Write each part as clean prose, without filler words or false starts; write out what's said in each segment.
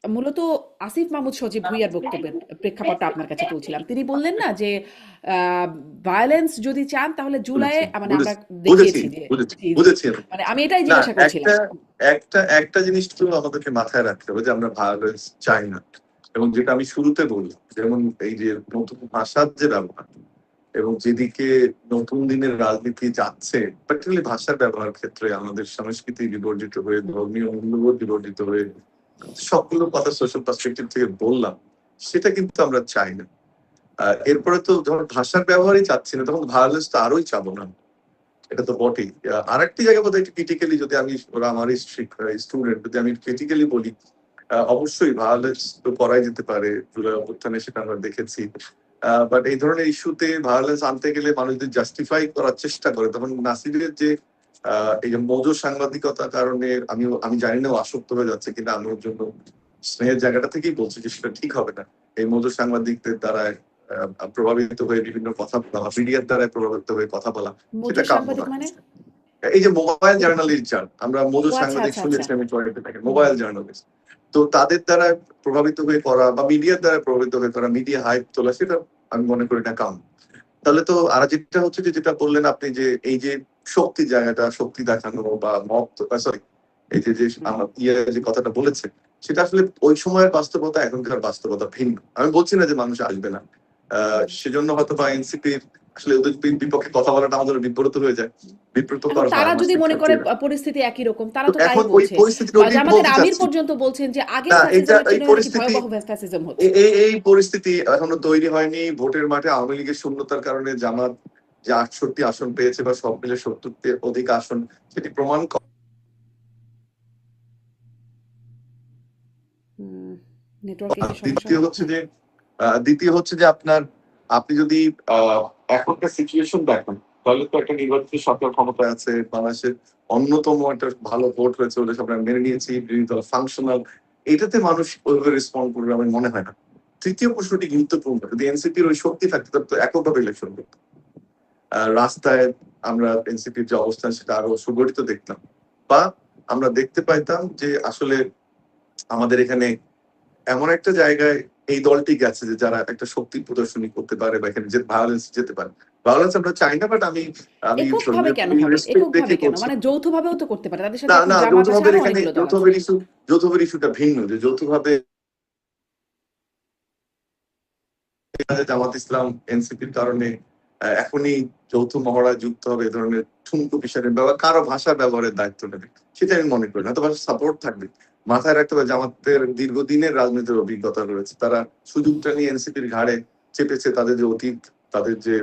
মূলত আসিফ মাহমুদ সজীব ভুঁইয়ার বক্তব্যের প্রেক্ষাপটটা আপনার কাছে তুলছিলাম। তিনি বললেন না যে ভায়োলেন্স যদি চান তাহলে জুলাইয়ে বুঝেছি মানে আমরা বুঝেছি বুঝেছি দেখিয়েছি যে বুঝেছি জি জি বুঝেছি আমি। মানে আমি এটাই না, জিজ্ঞাসা করছিলাম। একটা একটা একটা জিনিস তো আমাদেরকে মাথায় রাখতে হবে যে আমরা ভায়োলেন্স চাই না, এবং যেটা আমি শুরুতে বলি, যেমন এই যে নতুন ভাষার যে ব্যবহার এবং যেদিকে নতুন দিনের রাজনীতি যাচ্ছে, পার্টিকুলারলি ভাষার ব্যবহার ক্ষেত্রে আমাদের সংস্কৃতি বিবর্জিত হয়ে, ধর্মীয় মূল্যবোধ বিবর্জিত হয়ে, সবগুলো কথা সোশ্যাল পার্সপেক্টিভ থেকে বললাম, সেটা কিন্তু আমরা চাই না। এরপরে তো যখন ভাষার ব্যবহারই চাচ্ছি না, তখন ভায়োলেন্স তো আরোই চাবো না। এটা তো বটেই। আরেকটি জায়গায় বোধহয় একটু ক্রিটিক্যালি, যদি আমি ওরা আমারই স্টুডেন্ট, যদি আমি ক্রিটিক্যালি বলি, অবশ্যই ভায়োলেন্স তো করাই যেতে পারে, জুলাই অভ্যুত্থানে সেটা আমরা দেখেছি। বাট এই ধরনের ইস্যুতে ভায়োলেন্স আনতে গেলে মানুষ যদি জাস্টিফাই করার চেষ্টা করে, তখন নাসিরের যে এই যে মৌজ সাংবাদিকতার কারণে আমি জানি না ও আসক্ত হয়ে যাচ্ছে কিনা, আমি ওর জন্য স্নেহের জায়গাটা থেকেই বলছি যে সেটা ঠিক হবে না। এই মৌজ সাংবাদিকদের দ্বারা প্রভাবিত হয়ে বিভিন্ন কথা বলা, মিডিয়ার দ্বারা প্রভাবিত হয়ে কথা বলা, সেটা মজুর কাম্য সাংবাদিক নয়। মানে? এই যে মোবাইল জার্নালিস্ট যান, আমরা মধু ও আচ্ছা সাংবাদিক আচ্ছা আচ্ছা। শুনেছি, আমি টয়লেটে থাকি, হুম মোবাইল হুম জার্নালিস্ট, তো তাদের দ্বারা প্রভাবিত হয়ে করা বা মিডিয়ার দ্বারা প্রভাবিত হয়ে করা, মিডিয়া হাইপ তোলা, সেটা আমি মনে করি না কাম। তাহলে তো আর যেটা হচ্ছে যে, যেটা বললেন আপনি, যে এই যে শক্তি জায়গাটা, শক্তি দেখানো বা মত, সরি, এই যে যে হুম যে কথাটা বলেছে, সেটা আসলে ওই সময়ের বাস্তবতা এখনকার বাস্তবতা ভিন্ন। আমি বলছি না যে মানুষ আসবে না, হুম। সেজন্য হয়তো বা এনসিপির আসলে ওদের বিপক্ষে কথা বলাটা আমাদের বিব্রত হয়ে যায়, এখন বিব্রতকর হয় তারা আমার যদি মনে করে শিক্ষার্থীরা। পরিস্থিতি একই রকম, তারা তো তো তাই এখন ওই বলছে। পরিস্থিতিটা বা ওইটাই জামাতের বলতে আমির চাচ্ছি। পর্যন্ত বলছেন যে আগের না, এটা ফ্যাসিজমের এই চেয়ে নাকি পরিস্থিতি, ভয়াবহ ফ্যাসিজম হচ্ছে। এই পরিস্থিতি এখনো তৈরি হয়নি। ভোটের মাঠে আওয়ামী লীগের শূন্যতার কারণে জামাত যে 68 আসন পেয়েছে বা সব মিলে 70 অধিক আসন, সেটি প্রমাণ করে। নেটওয়ার্কে কি সমস্যা দ্বিতীয় হচ্ছে? হচ্ছে যে আপনার, আপনি যদি এখনকার সিচুয়েশন দেখেন, তাহলে তো একটা নির্বাচিত সরকার ক্ষমতায় আছে, বাংলাদেশের অন্যতম একটা ভালো ভোট হয়েছে বলে আমরা মেনে নিয়েছি, বিরোধী দল ফাংশনাল, এটাতে মানুষ ওইভাবে রেসপন্ড করবে আমার মনে হয় না। তৃতীয় প্রশ্নটি গুরুত্বপূর্ণ, যদি এনসিপির ওই শক্তি থাকতো তাহলে তো এককভাবে ইলেকশন করতো। রাস্তায় আমরা এনসিপির যে অবস্থান সেটা আরো সুগঠিত দেখতাম, বা আমরা দেখতে পাইতাম যে আসলে আমাদের এখানে এমন একটা জায়গায় এই দলটি গেছে যে যারা একটা শক্তি প্রদর্শনী করতে পারে বা এখানে যে ভায়োলেন্স যেতে পারে। ভায়োলেন্স আমরা চাই না, বাট আমি আমি এককভাবে কেন হবে? রেসপেক্ট দেখে এককভাবে কেন? করছি। মানে যৌথভাবেও তো করতে পারে। তাদের সাথে না এখন না, জামাত আছে, যৌথভাবে আরো এখানে অনেকগুলো দল আছে। যৌথভাবে ইস্যুটা ভিন্ন, যে যৌথভাবে জামাত ইসলাম এনসিপির কারণে এখনই যৌথ মহড়ায় যুক্ত হবে, এ ধরনের ঠুনকো বিষয়ের ব্যবহার, কারো ভাষা ব্যবহারের দায়িত্ব নেবে, সেটা আমি মনে করি না। হয়তো সাপোর্ট থাকবে। মাথায় রাখতে হবে জামাতের দীর্ঘদিনের রাজনীতির অভিজ্ঞতা রয়েছে, তারা সুযোগটা নিয়ে এনসিপির ঘাড়ে চেপেছে তাদের যে অতীত, তাদের যে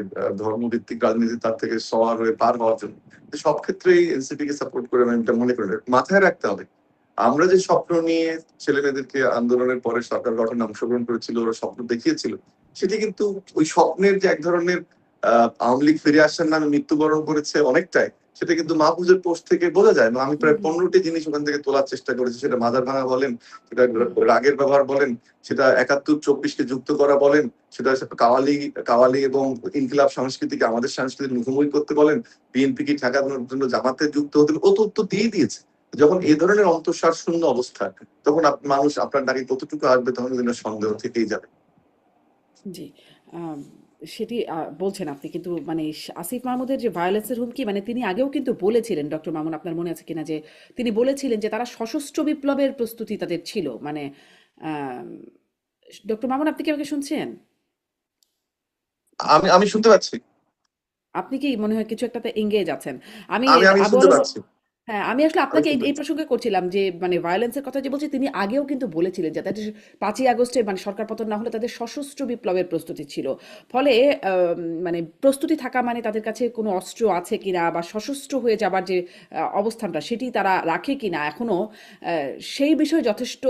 ধর্মভিত্তিক রাজনীতি, তার থেকে সওয়ার হয়ে পার হওয়ার জন্য। সব ক্ষেত্রেই এনসিপি কে সাপোর্ট করে আমি এটা মনে করি না। মাথায় রাখতে হবে, আমরা যে স্বপ্ন নিয়ে ছেলে মেয়েদেরকে আন্দোলনের পরে সরকার গঠনে অংশগ্রহণ করেছিল, ওরা স্বপ্ন দেখিয়েছিল, সেটি কিন্তু ওই স্বপ্নের যে এক ধরনের আওয়ামী লীগ ফিরে আসার নামে মৃত্যুবরণ করেছে অনেকটাই, সেটা কিন্তু মাহফুজের পোস্ট থেকে বোঝা যায়। আমি হুম প্রায় হুম 15টি জিনিস ওখান থেকে তোলার চেষ্টা করেছি, সেটা মাদার ভাঙা বলেন, সেটা হুম রাগের ব্যবহার বলেন, সেটা 71-24 যুক্ত করা বলেন, সেটা কাওয়ালি কাওয়ালি এবং ইনকিলাব সংস্কৃতিকে আমাদের সংস্কৃতির মুখোমুখি করতে বলেন, বিএনপি কি ঠেকানোর জন্য জামাতে যুক্ত হতে, ও তথ্য দিয়ে দিয়েছে। যখন এই ধরনের অন্তঃসার শূন্য অবস্থা, তখন মানুষ আপনার ডাকে কতটুকু আসবে, তখন কিন্তু সন্দেহ থেকেই যাবে। জি। আম সেটি বলছেন আপনি, কিন্তু মানে আসিফ মাহমুদের যে ভায়োলেন্সের হুমকি, মানে তিনি আগেও কিন্তু বলেছিলেন, ডক্টর মামুন আপনার মনে আছে কিনা, যে তিনি বলেছিলেন যে তারা সশস্ত্র বিপ্লবের প্রস্তুতি তাদের ছিল। মানে আম ডক্টর মামুন, আপনি কি আমাকে শুনছেন? আমি আমি শুনতে পাচ্ছি। আপনি কি মনে হয় কিছু একটাতে এঙ্গেজ আছেন? আমি আমি শুনতে আবারও পাচ্ছি। হ্যাঁ, আমি আসলে আমি আপনাকে এই শুনতে এই পাচ্ছি। প্রসঙ্গে করছিলাম যে মানে ভায়োলেন্সের কথা যে বলছি, তিনি আগেও কিন্তু বলেছিলেন যে তাদের ৫ই আগস্টে মানে সরকার পতন না হলে তাদের সশস্ত্র বিপ্লবের প্রস্তুতি ছিল। ফলে মানে প্রস্তুতি থাকা মানে তাদের কাছে কোনো অস্ত্র আছে কিনা বা সশস্ত্র হয়ে যাবার যে অবস্থানটা সেটি তারা রাখে কিনা এখনো, আ সেই বিষয়ে যথেষ্ট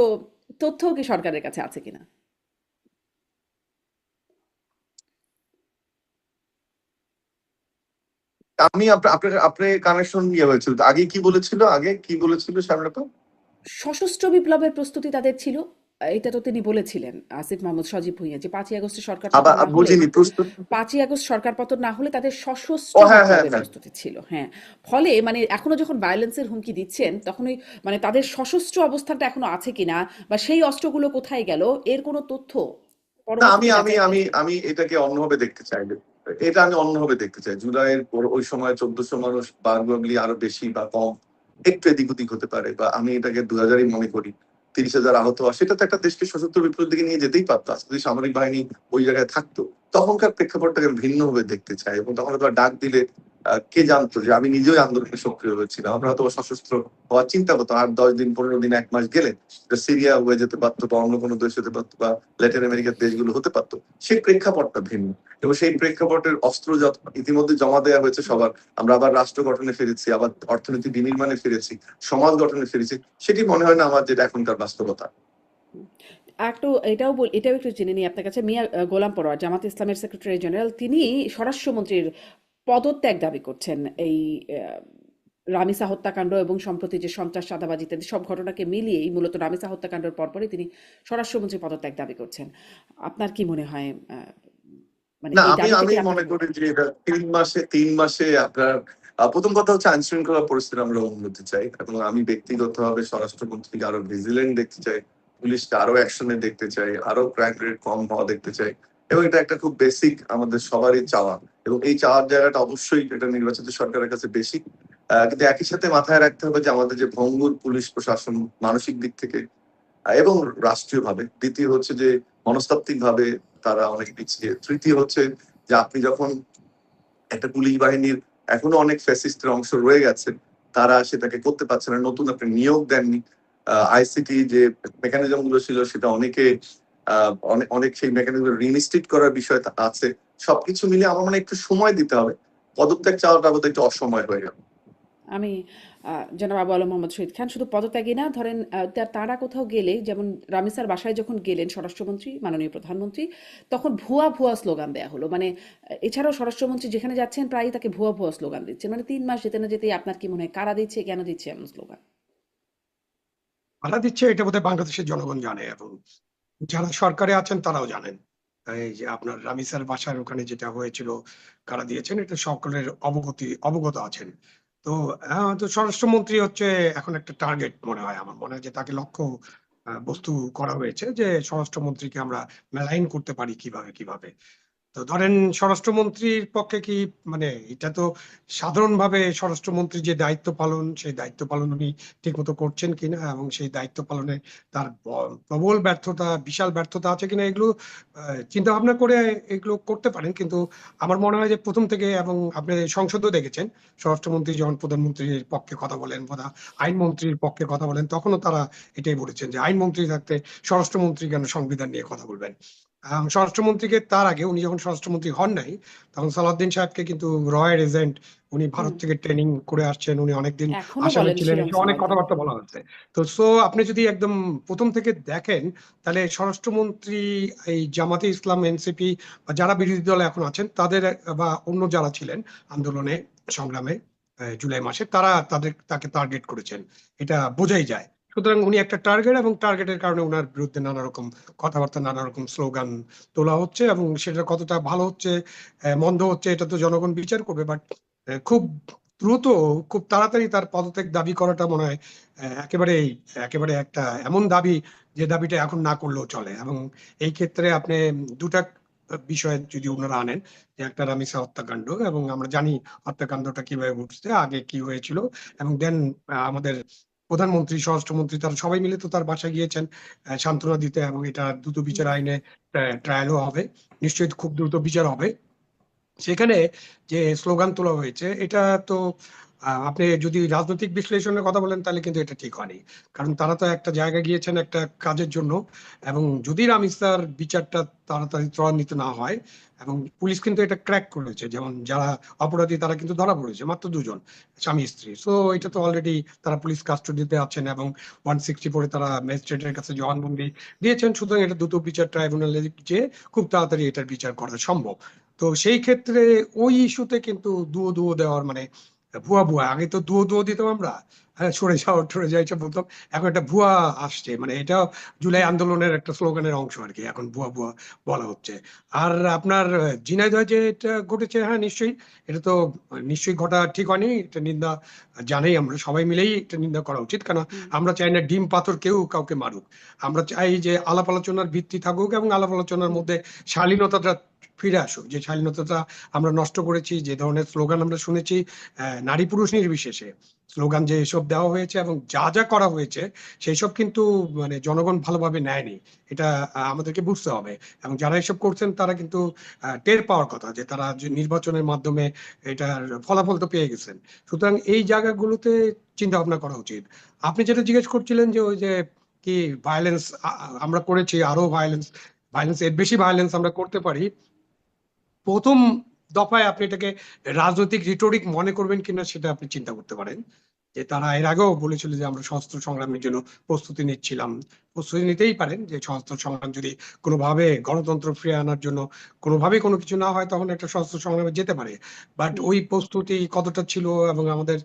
তথ্যও কি সরকারের কাছে আছে কিনা? আমি আপনার কানেকশন ইয়ে হয়েছিল তো, আগে কি বলেছিল, আগে কি বলেছিল সামনে তো। সশস্ত্র বিপ্লবের প্রস্তুতি তাদের ছিল। এটা তো তিনি বলেছিলেন আসিফ মাহমুদ সজীব ভুঁইয়া যে ৫ই আগস্টে সরকার আবার পতন না হলে বুঝিনি প্রশ্ন। ৫ই আগস্ট সরকার পতন না হলে তাদের ও সশস্ত্র হ্যাঁ হ্যাঁ বিপ্লবের হ্যাঁ। প্রস্তুতি ছিল। হ্যাঁ, ফলে মানে এখনো যখন ভায়োলেন্সের হুমকি দিচ্ছেন তখনই মানে তাদের সশস্ত্র অবস্থানটা এখনো আছে কিনা বা সেই অস্ত্রগুলো কোথায় গেল এর কোনো তথ্য না আমি পরবর্তীতে আমি যাচাই আমি হয়েছে? আমি এটাকে অন্যভাবে দেখতে চাই। এটা আমি অন্যভাবে দেখতে চাই। জুলাইয়ের পর ওই সময় ১৪০০ মানুষ বা আর্গুমেবলি আরো বেশি বা কম, একটু এদিক ওদিক হতে পারে, বা আমি এটাকে ২০০০ই মনে করি। ৩০,০০০ আহত হওয়া সেটা তো একটা দেশকে সশস্ত্র বিপ্লবের দিকে নিয়ে যেতেই পারতো। আজকে যদি সামরিক বাহিনী ওই জায়গায় থাকতো, তখনকার প্রেক্ষাপটটাকে আমি ভিন্নভাবে দেখতে চাই। এবং তখন হয়তো ডাক দিলে কে জানতো যে আমি নিজেও আন্দোলনে সক্রিয় হয়েছিলাম। আমরা হয়তো সশস্ত্র হওয়ার চিন্তা করতাম। আর ১০ দিন ১৫ দিন ১ মাস গেলে সিরিয়া হয়ে যেতে পারতো, বা অন্য কোনো দেশ হতে পারতো, বা ল্যাটিন আমেরিকার দেশগুলো হতে পারতো। সেই প্রেক্ষাপটটা ভিন্ন, এবং সেই প্রেক্ষাপটের অস্ত্র ইতিমধ্যে জমা দেওয়া হয়েছে সবার। আমরা আবার রাষ্ট্র গঠনে ফিরেছি, আবার অর্থনীতি বিনির্মাণে ফিরেছি, সমাজ গঠনে ফিরেছি। সেটি মনে হয় না আমার যেটা এখনকার বাস্তবতা। একটু এটাও একটু জেনে নিই আপনার কাছে। মিয়া গোলাম পরোয়ার জামাত ইসলামের সেক্রেটারি জেনারেল তিনি স্বরাষ্ট্রমন্ত্রীর পদত্যাগ দাবি করছেন এই রামিসা হত্যাকাণ্ড এবং সম্প্রতি যে সন্ত্রাস চাঁদাবাজি ইত্যাদি সব ঘটনাকে মিলিয়েই মূলত রামিসা হত্যাকাণ্ডের পরপরই তিনি স্বরাষ্ট্রমন্ত্রীর পদত্যাগ দাবি করছেন। আপনার কি মনে হয় মানে না এই আমি দাবিতে আমি কি আপনার মনে করি যে এটা ৩ মাসে আপনার প্রথম কথা হচ্ছে আইন শৃঙ্খলা পরিস্থিতি আমরা উন্নতি চাই, এবং আমি ব্যক্তিগতভাবে স্বরাষ্ট্রমন্ত্রীকে আরো ভিজিলেন্ট দেখতে চাই, পুলিশকে আরো অ্যাকশনে দেখতে চাই, আরো ক্রাইম রেট কম হওয়া দেখতে চাই। এবং এটা একটা খুব বেসিক আমাদের সবারই চাওয়া, এবং এই চাওয়ার জায়গাটা অবশ্যই এটা নির্বাচিত সরকারের কাছে বেশি। কিন্তু একই সাথে মাথায় রাখতে হবে যে আমাদের যে ভঙ্গুর পুলিশ প্রশাসন মানসিক দিক থেকে এবং রাষ্ট্রীয়ভাবে, দ্বিতীয় হচ্ছে যে মনস্তাত্ত্বিক ভাবে তারা অনেক পিছিয়ে, তৃতীয় হচ্ছে যে আপনি যখন একটা পুলিশ বাহিনীর এখনো অনেক ফ্যাসিস্টের অংশ রয়ে গেছে, তারা সেটাকে করতে পারছে না, নতুন আপনি নিয়োগ দেননি, আইসিটি যে মেকানিজম গুলো ছিল সেটা অনেকে অনেক অনেক সেই মেকানিজম রিইনস্টেট করার বিষয় আছে। সবকিছু মিলে আমার মনে হয় একটু সময় দিতে হবে। পদত্যাগ চাওয়াটা বোধহয় একটু অসময় হয়ে গেল। আমি জনাব আবু আলম মোহাম্মদ শহীদ খান শুধু পদত্যাগী না, ধরেন তারা কোথাও গেলে, যেমন রামিসার বাসায় যখন গেলেন স্বরাষ্ট্রমন্ত্রী মাননীয় প্রধানমন্ত্রী, তখন ভুয়া ভুয়া স্লোগান দেয়া হলো। মানে এছাড়াও স্বরাষ্ট্রমন্ত্রী যেখানে যাচ্ছেন প্রায়ই তাকে ভুয়া ভুয়া স্লোগান দিচ্ছে। মানে ৩ মাস যেতে না যেতেই আপনার কি মনে হয় কারা দিচ্ছে, কেন দিচ্ছে এমন স্লোগান? ভাড়া দিচ্ছে এটা বোধহয় বাংলাদেশের জনগণ জানে, এবং যারা সরকারে আছেন তারাও জানেন। এই যে আপনার রামিসার বাসার ওখানে যেটা হয়েছিল, কারা দিয়েছেন এটা সকলের অবগত আছেন। তো তো স্বরাষ্ট্রমন্ত্রী হচ্ছে এখন একটা টার্গেট মনে হয়, আমার মনে হয় যে তাকে লক্ষ্য বস্তু করা হয়েছে, যে স্বরাষ্ট্রমন্ত্রীকে আমরা মেলাইন করতে পারি কিভাবে কিভাবে। তো ধরেন স্বরাষ্ট্রমন্ত্রীর পক্ষে কি, মানে এটা তো সাধারণভাবে স্বরাষ্ট্রমন্ত্রীর যে দায়িত্ব পালন, সেই দায়িত্ব পালন উনি ঠিকমতো করছেন কিনা, এবং সেই দায়িত্ব পালনে তার প্রবল ব্যর্থতা, বিশাল ব্যর্থতা আছে কিনা, এগুলো চিন্তা ভাবনা করে এগুলো করতে পারেন। কিন্তু আমার মনে হয় যে প্রথম থেকে, এবং আপনি সংসদও দেখেছেন, স্বরাষ্ট্রমন্ত্রী যখন প্রধানমন্ত্রীর পক্ষে কথা বলেন বা আইনমন্ত্রীর পক্ষে কথা বলেন, তখনও তারা এটাই বলেছেন যে আইনমন্ত্রী থাকতে স্বরাষ্ট্রমন্ত্রী কেন সংবিধান নিয়ে কথা বলবেন। স্বরাষ্ট্রমন্ত্রীকে তার আগে, উনি যখন স্বরাষ্ট্রমন্ত্রী হন নাই, তখন সালাউদ্দিন সাহেবকে কিন্তু রয়ের এজেন্ট, উনি হুম, ভারত থেকে ট্রেনিং করে আসছেন, উনি অনেকদিন এখনো আসামে বলেন ছিলেন, শিলং এসে অনেক সালাউদ্দিন। কথাবার্তা বলা হচ্ছে। তো আপনি যদি একদম প্রথম থেকে দেখেন, তাহলে স্বরাষ্ট্রমন্ত্রী এই জামাতে ইসলাম, এনসিপি বা যারা বিরোধী দলে এখন আছেন তাদের, বা অন্য যারা ছিলেন আন্দোলনে সংগ্রামে জুলাই মাসে, তাকে টার্গেট করেছেন, এটা বোঝাই যায়। সুতরাং উনি একটা টার্গেট, এবং টার্গেটের কারণে ওনার বিরুদ্ধে নানা রকম কথাবার্তা, নানা রকম স্লোগান তোলা হচ্ছে, এবং সেটা কতটা ভালো হচ্ছে মন্দ হচ্ছে এটা তো জনগণ বিচার করবে। বাট খুব দ্রুত, খুব তাড়াতাড়ি তার পদত্যাগ দাবি করাটা মনে হয় একেবারে একেবারে একটা এমন দাবি, যে দাবিটা এখন না করলেও চলে। এবং এই ক্ষেত্রে আপনি দুটা বিষয় যদি ওনারা আনেন, যে একটা রামিসা হত্যাকাণ্ড, এবং আমরা জানি হত্যাকাণ্ডটা কিভাবে ঘটছে, আগে কি হয়েছিল, এবং দেন আমাদের প্রধানমন্ত্রী, স্বরাষ্ট্রমন্ত্রী, তারা সবাই মিলে তো তার বাসায় গিয়েছেন সান্ত্বনা দিতে, এবং এটা দ্রুত বিচার আইনে ট্রায়ালও হবে, নিশ্চয়ই খুব দ্রুত বিচার হবে। সেখানে যে স্লোগান তোলা হয়েছে, এটা তো আপনি যদি রাজনৈতিক বিশ্লেষণের কথা বলেন, তাহলে কিন্তু এটা ঠিক হয়নি। কারণ তারা তো একটা জায়গায় গিয়েছেন একটা কাজের জন্য, এবং যদি রামিসার বিচারটা তাড়াতাড়ি ত্বরান্বিত না হয়, এবং পুলিশ কিন্তু এটা ক্র্যাক করেছে, যেমন যারা অপরাধী তারা কিন্তু ধরা পড়েছে, মাত্র 2 জন স্বামী স্ত্রী। সো এটা তো অলরেডি তারা পুলিশ কাস্টডিতে আছেন, এবং 164 তারা ম্যাজিস্ট্রেটের কাছে জবানবন্দি দিয়েছেন। সুতরাং এটা দ্রুত বিচার ট্রাইব্যুনালে যে খুব তাড়াতাড়ি এটার বিচার করা সম্ভব। তো সেই ক্ষেত্রে ওই ইস্যুতে কিন্তু দুয়ো দুয়ো দেওয়ার, মানে ভুয়া ভুয়া, আগে তো দুয়ো দুয়ো দিতাম আমরা, হ্যাঁ সরে যাও সরে যাও এসব বলতাম, এখন একটা ভুয়া আসছে, মানে এটা জুলাই আন্দোলনের একটা স্লোগানের অংশ আর কি, এখন ভুয়া ভুয়া বলা হচ্ছে। আর আপনার ঝিনাইদহে যে এটা ঘটেছে, হ্যাঁ নিশ্চয়ই এটা তো নিশ্চয়ই ঘটা ঠিক হয়নি, এটা নিন্দা জানাই, আমরা সবাই মিলেই এটা নিন্দা করা উচিত, কারণ হুম, আমরা চাই না ডিম পাথর কেউ কাউকে মারুক। আমরা চাই যে আলাপ আলোচনার ভিত্তি থাকুক এবং আলাপ আলোচনার হুম, মধ্যে শালীনতাটা ফিরে আসুক, যে শালীনতাটা আমরা নষ্ট করেছি, যে ধরনের স্লোগান আমরা শুনেছি, নারী পুরুষ নির্বিশেষে স্লোগান যে এসব দেওয়া হয়েছে এবং যা যা করা হয়েছে সেই সব কিন্তু মানে জনগণ ভালোভাবে নেয়নি, এটা আমাদেরকে বুঝতে হবে। এবং যারা এসব করছেন তারা কিন্তু টের পাওয়ার কথা যে তারা যে নির্বাচনের মাধ্যমে এটার ফলাফল তো পেয়ে গেছেন। সুতরাং এই জায়গাগুলোতে চিন্তা ভাবনা করা উচিত। আপনি যেটা জিজ্ঞেস করছিলেন যে ওই যে কি ভায়োলেন্স আমরা করেছি, আরো ভায়োলেন্স, ভায়োলেন্স এর বেশি ভায়োলেন্স আমরা করতে পারি, প্রথম দফায় আপনি এটাকে রাজনৈতিক রিটোরিক মনে করবেন কিনা সেটা আপনি চিন্তা করতে পারেন। যে তারা এর আগেও বলেছিল যে আমরা সশস্ত্র সংগ্রামের জন্য প্রস্তুতি নিচ্ছিলাম, প্রস্তুতি নিতেই পারেন, যে সশস্ত্র সংগ্রাম যদি কোনোভাবে গণতন্ত্র ফিরিয়ে আনার জন্য কোনোভাবে কোনো কিছু না হয় তখন একটা সশস্ত্র সংগ্রামে যেতে পারে। বাট হুম। ওই প্রস্তুতি কতটা ছিল, এবং আমাদের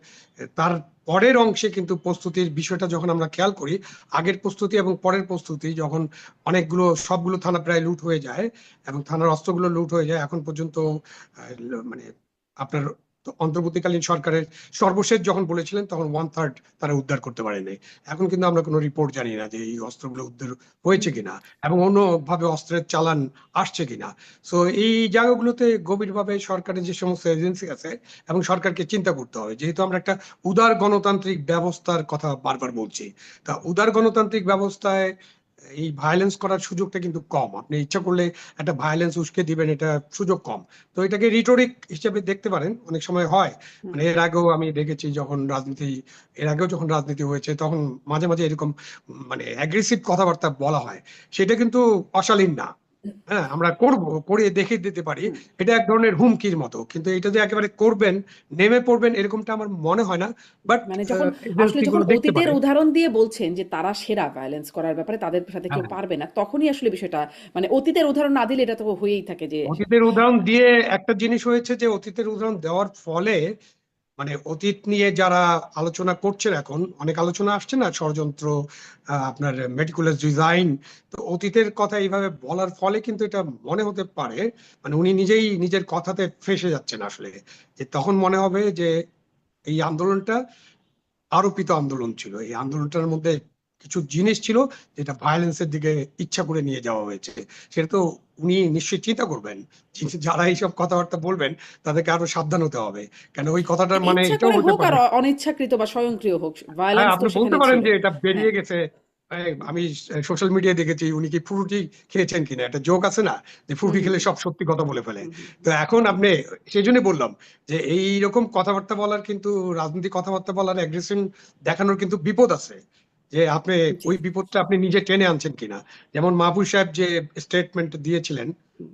তার পরের অংশে কিন্তু প্রস্তুতির বিষয়টা যখন আমরা খেয়াল করি, আগের প্রস্তুতি এবং পরের প্রস্তুতি যখন অনেকগুলো সবগুলো থানা প্রায় লুট হয়ে যায় এবং থানার অস্ত্রগুলো লুট হয়ে যায়, এখন পর্যন্ত মানে আপনার অন্তর্বর্তীকালীন সরকারের সর্বশেষ যখন বলেছিলেন তখন 1/3 তারা উদ্ধার করতে পারেনি। এখন কিন্তু আমরা কোনো রিপোর্ট জানি না যে এই অস্ত্রগুলো উদ্ধার হয়েছে কিনা এবং অন্যভাবে অস্ত্রের চালান আসছে কিনা। সো এই জায়গাগুলোতে গভীরভাবে সরকারের যে সমস্ত এজেন্সি আছে এবং সরকারকে চিন্তা করতে হবে, যেহেতু আমরা একটা উদার গণতান্ত্রিক ব্যবস্থার কথা বারবার বলছি, তা উদার গণতান্ত্রিক ব্যবস্থায় এই ভায়োলেন্স করার সুযোগটা কিন্তু কম, আপনি ইচ্ছা করলে একটা ভায়োলেন্স উস্কে দিবেন, এটা সুযোগ কম। তো এটাকে রিটোরিক হিসেবে দেখতে পারেন, অনেক সময় হয়, হুম। মানে এর আগেও আমি দেখেছি যখন রাজনীতি, এর আগেও যখন রাজনীতি হয়েছে তখন মাঝে মাঝে এরকম মানে অ্যাগ্রেসিভ কথাবার্তা বলা হয়, সেটা কিন্তু অশালীন না। হ্যাঁ আমরা করব, করে দেখে দিতে পারি, হুম। এটা এক ধরনের হুমকির মতো, কিন্তু এটা যে একেবারে করবেন, নেমে পড়বেন এরকমটা আমার মনে হয় না। বাট মানে যখন আসলে এজেন্সি যখন গুলো দেখতে অতীতের পারে। উদাহরণ দিয়ে বলছেন যে তারা সেরা ভায়োলেন্স করার ব্যাপারে, তাদের সাথে কেউ হ্যাঁ, পারবে না, তখনই আসলে বিষয়টা মানে অতীতের উদাহরণ না দিলে এটা তো হয়েই থাকে যে অতীতের উদাহরণ দিয়ে একটা জিনিস হয়েছে যে অতীতের উদাহরণ দেওয়ার ফলে মানে অতীত নিয়ে যারা আলোচনা করছেন, এখন অনেক আলোচনা আসছে না, ষড়যন্ত্র, আপনার মেটিকুলাস ডিজাইন, তো অতীতের কথা এইভাবে বলার ফলে কিন্তু এটা মনে হতে পারে মানে উনি নিজেই নিজের কথাতে ফেঁসে যাচ্ছেন আসলে, যে তখন মনে হবে যে এই আন্দোলনটা আরোপিত আন্দোলন ছিল, এই আন্দোলনটার মধ্যে কিছু জিনিস ছিল যেটা ভায়োলেন্সের দিকে ইচ্ছা করে নিয়ে যাওয়া হয়েছে। সেটা তো উনি নিশ্চয়ই চিন্তা করবেন, যারা এইসব কথাবার্তা বলবেন তাদেরকে আরো সাবধান হতে হবে, কেন ওই কথাটার মানে ইচ্ছা এটাও করে হতে হোক আর পারে। অনিচ্ছাকৃত বা স্বয়ংক্রিয় হোক, হ্যাঁ ভায়োলেন্স তো আপনি বলতে সেখানে পারেন ছিল। যে এটা হ্যাঁ। বেরিয়ে গেছে, আমি সোশ্যাল মিডিয়ায় দেখেছি উনি কি ফ্রুটি খেয়েছেন কিনা, একটা জোক আছে না যে হুম, ফ্রুটি হুম, খেলে সব সত্যি কথা বলে ফেলে। হুম, হুম, তো এখন আপনি, সেই জন্য বললাম যে এই রকম কথাবার্তা বলার কিন্তু, রাজনৈতিক কথাবার্তা বলার অ্যাগ্রেশন দেখানোর কিন্তু বিপদ আছে, যে আপনি হুম, জি। ওই বিপদটা আপনি নিজে টেনে আনছেন কিনা। যেমন মাহফুজ সাহেব যে স্টেটমেন্ট দিয়েছিলেন,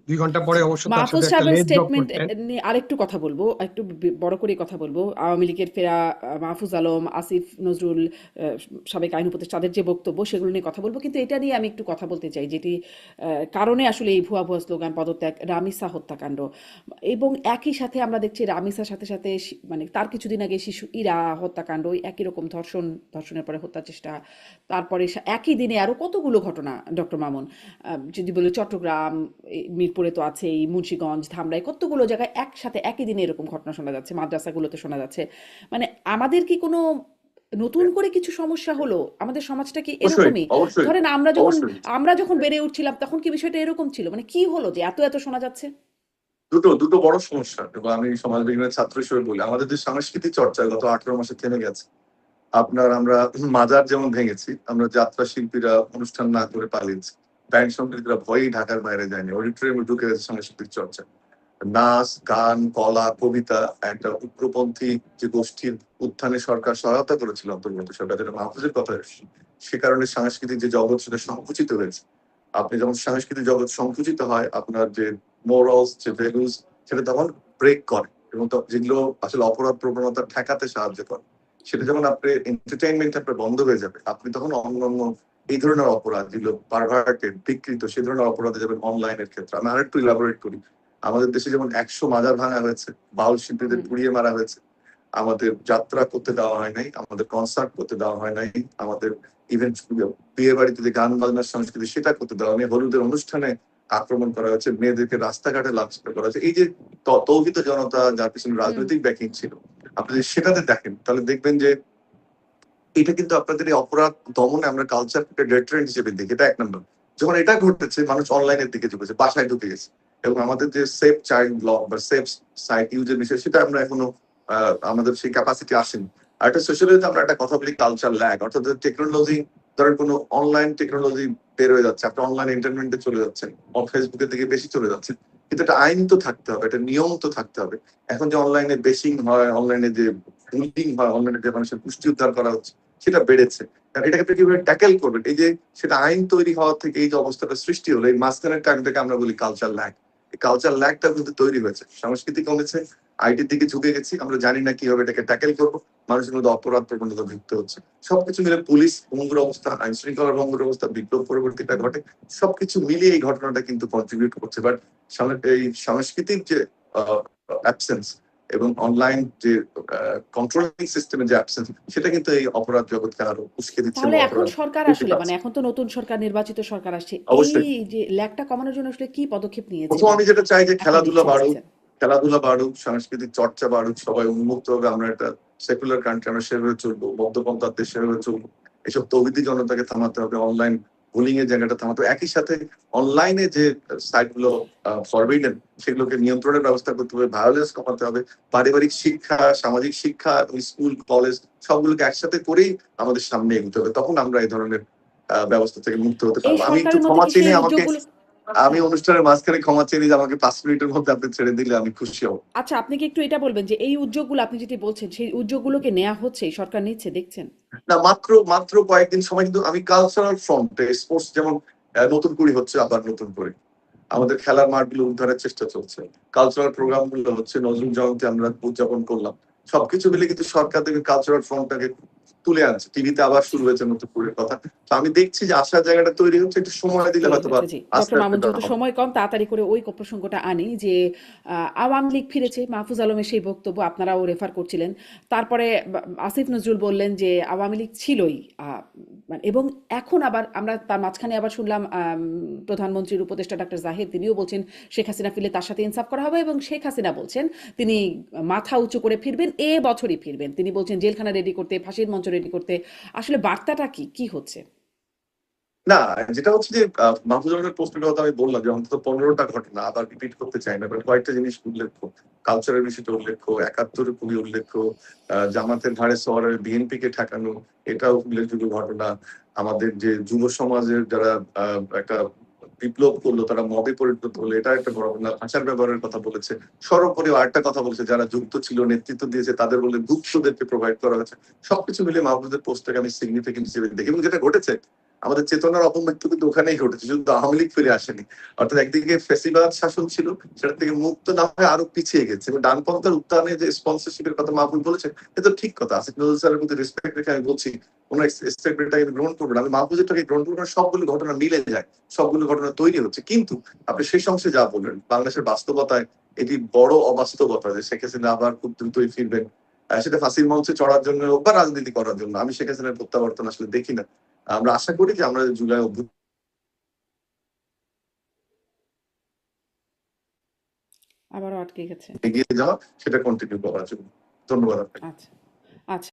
2 ঘন্টা পরে জি। অবশ্য তার মাহফুজ সাথে একটা সাহেবের লেজ জব স্টেটমেন্ট করতেন। নিয়ে আরেকটু কথা বলবো, একটু বড় করে কথা বলবো। আওয়ামী লীগের ফেরা মাহফুজ আলম, আসিফ নজরুল, সাবেক আইন উপদেষ্টা, তাদের যে বক্তব্য সেগুলো নিয়ে কথা বলবো, কিন্তু এটা নিয়ে আমি একটু কথা বলতে চাই, যেটি কারণে আসলে এই ভুয়া ভুয়া স্লোগান, পদত্যাগ, রামিসা হত্যাকাণ্ড, এবং একই সাথে আমরা দেখছি রামিসার সাথে সাথে মানে তার কিছুদিন আগে শিশু ইরা হত্যাকাণ্ড, ওই একই রকম ধর্ষণ, ধর্ষণের পরে হত্যা চেষ্টা, তারপরে একই দিনে আরো কতগুলো ঘটনা, ডক্টর মামুন, যদি বলি চট্টগ্রাম, মিরপুরে তো আছেই, মুন্সিগঞ্জ, ধামরাই, কতগুলো জায়গায় একসাথে একই দিনে এরকম ঘটনা শোনা যাচ্ছে, মাদ্রাসাগুলোতে শোনা যাচ্ছে। মানে আমাদের কি কোনো নতুন করে কিছু সমস্যা হলো? আমাদের সমাজটা কি অবশ্যই এরকমই? অবশ্যই ধরেন অবশ্যই আমরা যখন বেড়ে উঠছিলাম তখন কি বিষয়টা এরকম ছিল? মানে কি হলো যে এত এত শোনা যাচ্ছে? দুটো দুটো বড় সমস্যা, এবং আমি সমাজ বিজ্ঞানের ছাত্র হিসেবে বলি আমাদের যে সাংস্কৃতিক চর্চা গত 18 মাসে থেমে গেছে। আমরা মাজার যেমন ভেঙেছি, আমরা যাত্রা শিল্পীরা অনুষ্ঠান না করে পালিয়েছি, ব্যান্ড সঙ্গীতরা ভয়েই ঢাকার বাইরে যায়নি, অডিটোরিয়ামে ঢুকে গেছে সাংস্কৃতিক চর্চা, নাচ গান কলা কবিতা, একটা উগ্রপন্থী যে গোষ্ঠীর উত্থানে সরকার সহায়তা করেছিল অন্তর্বর্তী সরকার, যেটা মাহফুজের কথা এসেছে, সে কারণে সাংস্কৃতিক যে জগৎ সেটা সংকুচিত হয়েছে। আপনি যখন সাংস্কৃতিক জগৎ সংকুচিত হয়, আপনার যে মোরালস যে ভ্যালুস সেটা তখন ব্রেক করে, এবং যেগুলো আসলে অপরাধ প্রবণতা ঠেকাতে সাহায্য করে, সেটা যখন আপনার এন্টারটেইনমেন্ট আপনার বন্ধ হয়ে যাবে, আপনি তখন অন্যান্য এই ধরনের অপরাধ যেগুলো পারভার্টেড বিকৃত সে ধরনের অপরাধে যাবেন অনলাইনের ক্ষেত্রে। আমি আরেকটু ইলাবোরেট করি, আমাদের দেশে যেমন 100 মাজার ভাঙা হয়েছে, বাউল শিল্পীদের পুড়িয়ে মারা হয়েছে, আমাদের যাত্রা করতে দেওয়া হয় নাই, আমাদের কনসার্ট করতে দেওয়া হয় নাই, আমাদের ইভেন্ট বিয়ে বাড়িতে যে গান বাজনার সংস্কৃতি সেটা করতে দেওয়া হয়নি, হলুদের অনুষ্ঠানে আক্রমণ করা হয়েছে, মেয়েদেরকে রাস্তাঘাটে লাঞ্ছিত করা হয়েছে। এই যে তৌহিত জনতা যার পিছনে রাজনৈতিক ব্যাকিং ছিল, আপনি যদি সেটাতে দেখেন তাহলে দেখবেন যে এটা কিন্তু আপনাদের এই অপরাধ দমনে আমরা কালচারকে ডেটারেন্ট হিসেবে দেখি। এটা এক নম্বর। যখন এটা ঘটেছে মানুষ অনলাইনের দিকে ঝুঁকেছে, বাসায় ঢুকে গেছে, এবং আমাদের যে সেফ চাইল্ড ল বা সেফ সাইট ইউজের বিষয় সেটা আমরা এখনো আমাদের সেই ক্যাপাসিটি আসেনি। আর একটা সোশ্যালিতে আমরা একটা কথা বলি কালচার ল্যাগ, অর্থাৎ টেকনোলজি, ধরেন কোনো অনলাইন টেকনোলজি বের হয়ে যাচ্ছে, আপনি অনলাইন ইন্টারনেটে চলে যাচ্ছেন, ফেসবুকের দিকে বেশি চলে যাচ্ছেন, কিন্তু একটা আইন তো থাকতে হবে, একটা নিয়ম তো থাকতে হবে। এখন যে অনলাইনে বেশিং হয়, অনলাইনে যে বুলিং হয়, অনলাইনে যে মানুষের পুষ্টি উদ্ধার করা হচ্ছে সেটা বেড়েছে। কারণ এটাকে আপনি কিভাবে ট্যাকেল করবেন, এই যে সেটা আইন তৈরি হওয়া থেকে এই যে অবস্থাটা সৃষ্টি হলো, এই মাঝখানের টাইমটাকে আমরা বলি কালচার ল্যাগ। এই কালচার ল্যাগটা কিন্তু তৈরি হয়েছে, সংস্কৃতি কমেছে, আইটির দিকে ঝুঁকে গেছি, আমরা জানি না কিভাবে এটাকে ট্যাকেল করবো, মানুষের মধ্যে অপরাধ প্রবণতা যুক্ত হচ্ছে। সবকিছু মিলে পুলিশ ভঙ্গুর অবস্থা, আইন শৃঙ্খলা ভঙ্গুর অবস্থা, বিপ্লব পরবর্তীটা ঘটে, সবকিছু মিলিয়ে এই ঘটনাটা কিন্তু কন্ট্রিবিউট করছে। বাট এই সাংস্কৃতিক যে অ্যাবসেন্স এবং অনলাইন যে কন্ট্রোলিং সিস্টেমের যে অ্যাবসেন্স, সেটা কিন্তু এই অপরাধ জগৎকে আরো উস্কে দিচ্ছে তাহলে এবং এখন অপরাধ সরকার বৃদ্ধি আসলে পাচ্ছে। এখন তো নতুন সরকার, নির্বাচিত সরকার আসছে, অবশ্যই এই যে ল্যাগটা কমানোর জন্য আসলে কি পদক্ষেপ নিয়েছে প্রথম বা আমি যেটা চাই যে এখন খেলাধুলা নিচ্ছে বাড়ুক, দেখছেন? খেলাধুলা বাড়ুক, সাংস্কৃতিক চর্চা বাড়ুক, সবাই উন্মুক্ত হবে, আমরা একটা সেকুলার কান্ট্রি, আমরা সেভাবে চলবো, মধ্যপন্থার দেশ সেভাবে চলবো। এসব তৌহিদি জনতাকে থামাতে হবে, অনলাইন বুলিং এর জায়গাটা থামাতে হবে, একই সাথে অনলাইনে যে সাইট গুলো ফরবিডেন সেগুলোকে নিয়ন্ত্রণের ব্যবস্থা করতে হবে, ভায়োলেন্স কমাতে হবে, পারিবারিক শিক্ষা, সামাজিক শিক্ষা, স্কুল কলেজ সবগুলোকে একসাথে করেই আমাদের সামনে এগোতে হবে, তখন আমরা এই ধরনের ব্যবস্থা থেকে মুক্ত হতে এই পারবো। আমি একটু সরকারের মধ্যে ক্ষমা কি চেয়ে সেই আমাকে, উদ্যোগগুলো আমি অনুষ্ঠানের মাঝখানে ক্ষমা চেয়ে নিয়ে আমাকে 5 মিনিটের মধ্যে আপনি ছেড়ে দিলে আমি খুশি হব। আচ্ছা, আপনি কি একটু এটা বলবেন যে এই উদ্যোগগুলো আপনি যেটি বলছেন সেই উদ্যোগগুলোকে নেওয়া হচ্ছে, এই সরকার নিচ্ছে দেখছেন? না, মাত্র মাত্র কয়েকদিন সময়, কিন্তু আমি কালচারাল ফ্রন্টে স্পোর্টস যেমন নতুন করে হচ্ছে, আবার নতুন করে আমাদের খেলার মাঠগুলো উদ্ধারের চেষ্টা চলছে, কালচারাল প্রোগ্রাম গুলো হচ্ছে, নজরুল জয়ন্তী আমরা উদযাপন করলাম, সবকিছু মিলে কিন্তু সরকার থেকে কালচারাল ফ্রন্টটাকে তুলে আনছে। টিভিতে আবার শুরু হয়েছে নতুন করে কথা। তো আমি দেখছি যে আশার জায়গাটা তৈরি হচ্ছে, একটু সময় দিলে তৈরি হয়তো বা হচ্ছে, জি। আস্তে ডক্টর আস্তে মামুন, করা যেহেতু হবে। সময় কম, তাড়াতাড়ি করে ওই প্রসঙ্গটা আনি যে আওয়ামী লীগ ফিরেছে, মাহফুজ আলমের সেই বক্তব্য আপনারাও রেফার করছিলেন। তারপরে আসিফ নজরুল বললেন যে আওয়ামী লীগ ছিলই, এবং এখন আবার আমরা তার মাঝখানে আবার শুনলাম প্রধানমন্ত্রীর উপদেষ্টা ডাক্তার জাহিদ, তিনিও বলছেন শেখ হাসিনা ফিরলে তার সাথে ইনসাফ করা হবে, এবং শেখ হাসিনা বলছেন তিনি মাথা উঁচু করে ফিরবেন, এ বছরই ফিরবেন। তিনি বলছেন জেলখানা রেডি করতে, ফাঁসির মঞ্চ রেডি করতে। আসলে বার্তাটা কি কি হচ্ছে? না, যেটা হচ্ছে যে মাহফুজুর রহমানের প্রশ্নের কথা আমি বললাম যে অন্তত 15টা ঘটনা আবার রিপিট করতে চাই না, বাট কয়েকটা জিনিস উল্লেখ্য, কালচারের বিষয়টা উল্লেখ্য, 71 খুবই উল্লেখ্য, জামাতের ঘাড়ে সওয়ারের বিএনপি কে ঠেকানো, এটাও উল্লেখযোগ্য ঘটনা। আমাদের যে যুব সমাজের যারা একটা বিপ্লব করলো, তারা মবে পরিণত হলো, এটা একটা বড় ঘটনা। ভাষার ব্যবহারের কথা বলেছে, সর্বোপরি আরেকটা কথা বলেছে, যারা যুক্ত ছিল, নেতৃত্ব দিয়েছে, তাদের বলে গুপ্তদেরকে প্রোভাইড করা হয়েছে। সবকিছু মিলে মাহফুজের পোস্টটাকে আমি সিগনিফিকেন্ট হিসেবে দেখি, এবং যেটা ঘটেছে আমাদের চেতনার অপমৃত্যু কিন্তু ওখানেই ঘটেছে, শুধু আওয়ামী লীগ ফিরে আসেনি। অর্থাৎ একদিকে ফেসিবাদ শাসন ছিল, সেটা থেকে মুক্ত না হয়ে আরো পিছিয়ে গেছে, এবং ডানপন্থার উত্থানে যে স্পন্সরশিপের কথা মাহফুজ বলেছেন, এটা ঠিক কথা। আসিফ নজরুল স্যারের প্রতি রেসপেক্ট রেখে আমি বলছি, কোন স্টেটমেন্টটাকে গ্রহণ করবো না, আমি মাহফুজেরটাকে গ্রহণ করবো না। সবগুলো ঘটনা মিলে যায়, সবগুলো ঘটনা তৈরি হচ্ছে, কিন্তু আপনি শেষ অংশে যা বললেন বাংলাদেশের বাস্তবতায় এটি বড় অবাস্তবতা যে শেখ হাসিনা আবার খুব দ্রুতই ফিরবেন, সেটা ফাঁসির মঞ্চে চড়ার জন্য হোক বা রাজনীতি করার জন্য। আমি শেখ হাসিনার প্রত্যাবর্তন আসলে দেখি না। আমরা আশা করি যে আমরা জুলাই অভ্যুত্থান আবারও আটকে গেছে। এগিয়ে যাওয়া, সেটা কন্টিনিউ করার জন্য। ধন্যবাদ আপনাকে। আচ্ছা, আচ্ছা।